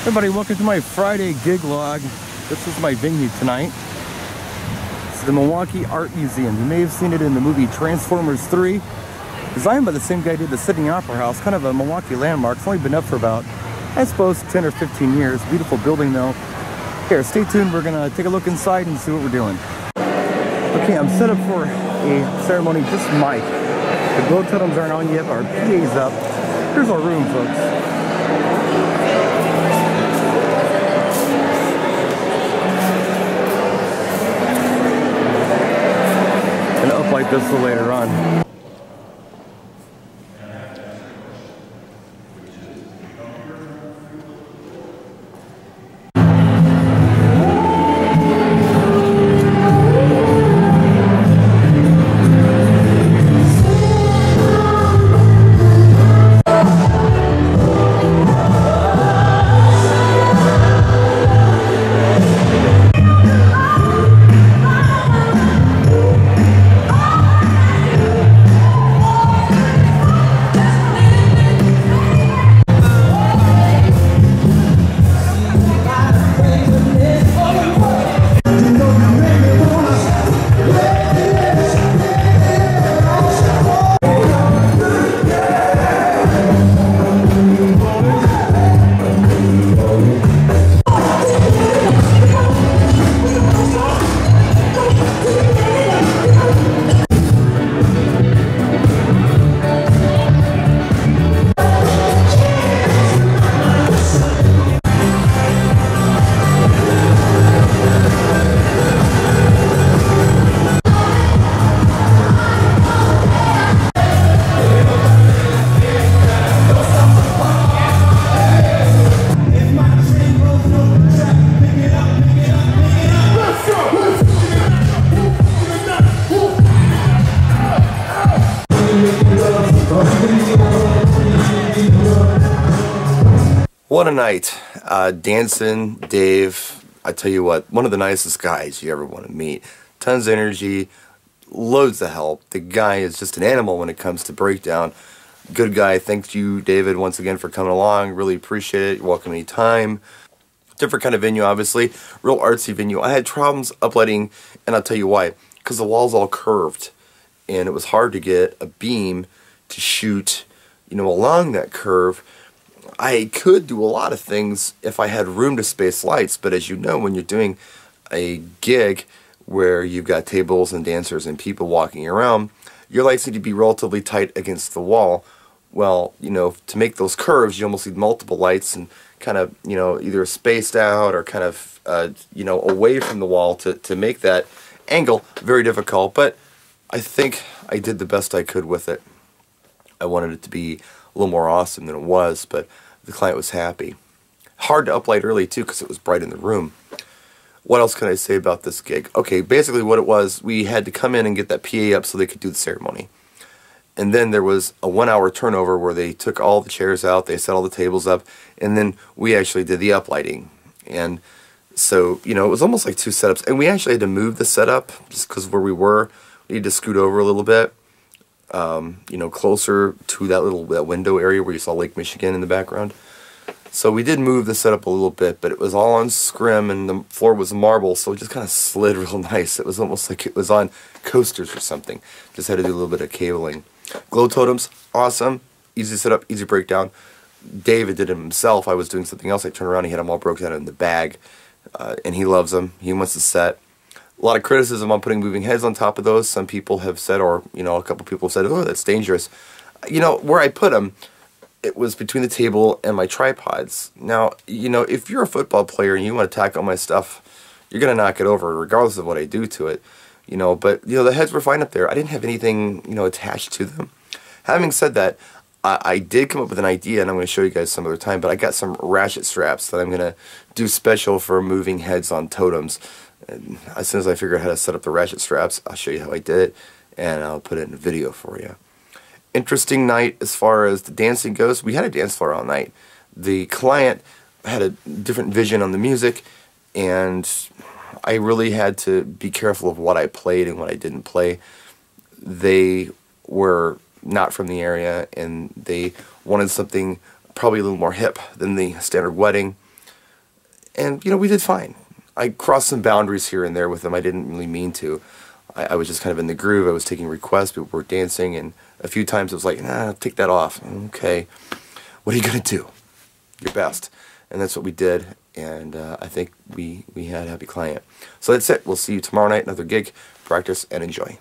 Everybody, welcome to my Friday gig log. This is my venue tonight. It's the Milwaukee Art Museum. You may have seen it in the movie Transformers 3. Designed by the same guy who did the Sydney Opera House, kind of a Milwaukee landmark. It's only been up for about, I suppose, 10 or 15 years. Beautiful building though. Here, stay tuned. We're gonna take a look inside and see what we're doing. Okay, I'm set up for a ceremony, just mic. The glow totems aren't on yet, our PA's up. Here's our room, folks. Like this later on. What a night. Dancing, Dave, I tell you what, one of the nicest guys you ever want to meet. Tons of energy, loads of help. The guy is just an animal when it comes to breakdown. Good guy. Thank you, David, once again for coming along. Really appreciate it. You're welcome anytime. Different kind of venue, obviously. Real artsy venue. I had problems uplighting, and I'll tell you why. Because the wall's all curved, and it was hard to get a beam to shoot, along that curve. I could do a lot of things if I had room to space lights, but as you know, when you're doing a gig where you've got tables and dancers and people walking around, your lights need to be relatively tight against the wall. Well, to make those curves, you almost need multiple lights and kind of, either spaced out or kind of, away from the wall to make that angle. Very difficult, but I think I did the best I could with it. I wanted it to be a little more awesome than it was, but the client was happy. Hard to uplight early too because it was bright in the room. What else can I say about this gig? Okay, basically what it was, we had to come in and get that PA up so they could do the ceremony. And then there was a 1-hour turnover where they took all the chairs out, they set all the tables up, and then we actually did the uplighting. And so, it was almost like two setups. And we actually had to move the setup just because where we were, we needed to scoot over a little bit. Closer to that window area where you saw Lake Michigan in the background. So we did move the setup a little bit, but it was all on scrim and the floor was marble, so it just kind of slid real nice. It was almost like it was on coasters or something. Just had to do a little bit of cabling. Glow totems, awesome. Easy setup, easy breakdown. David did it himself. I was doing something else. I turned around, he had them all broken down in the bag, and he loves them. He wants to set. A lot of criticism on putting moving heads on top of those. Some people have said, or, a couple people have said, oh, that's dangerous. Where I put them, it was between the table and my tripods. Now, if you're a football player and you want to tackle my stuff, you're going to knock it over regardless of what I do to it. But, the heads were fine up there. I didn't have anything, attached to them. Having said that, I did come up with an idea, and I'm going to show you guys some other time, but I got some ratchet straps that I'm going to do special for moving heads on totems. And as soon as I figure out how to set up the ratchet straps, I'll show you how I did it, and I'll put it in a video for you. Interesting night as far as the dancing goes. We had a dance floor all night. The client had a different vision on the music, and I really had to be careful of what I played and what I didn't play. They were not from the area, and they wanted something probably a little more hip than the standard wedding. And, you know, we did fine. I crossed some boundaries here and there with them. I didn't really mean to. I was just kind of in the groove. I was taking requests. People were dancing. And a few times it was like, nah, take that off. Okay. What are you going to do? Your best. And that's what we did. And I think we had a happy client. So that's it. We'll see you tomorrow night. Another gig. Practice and enjoy.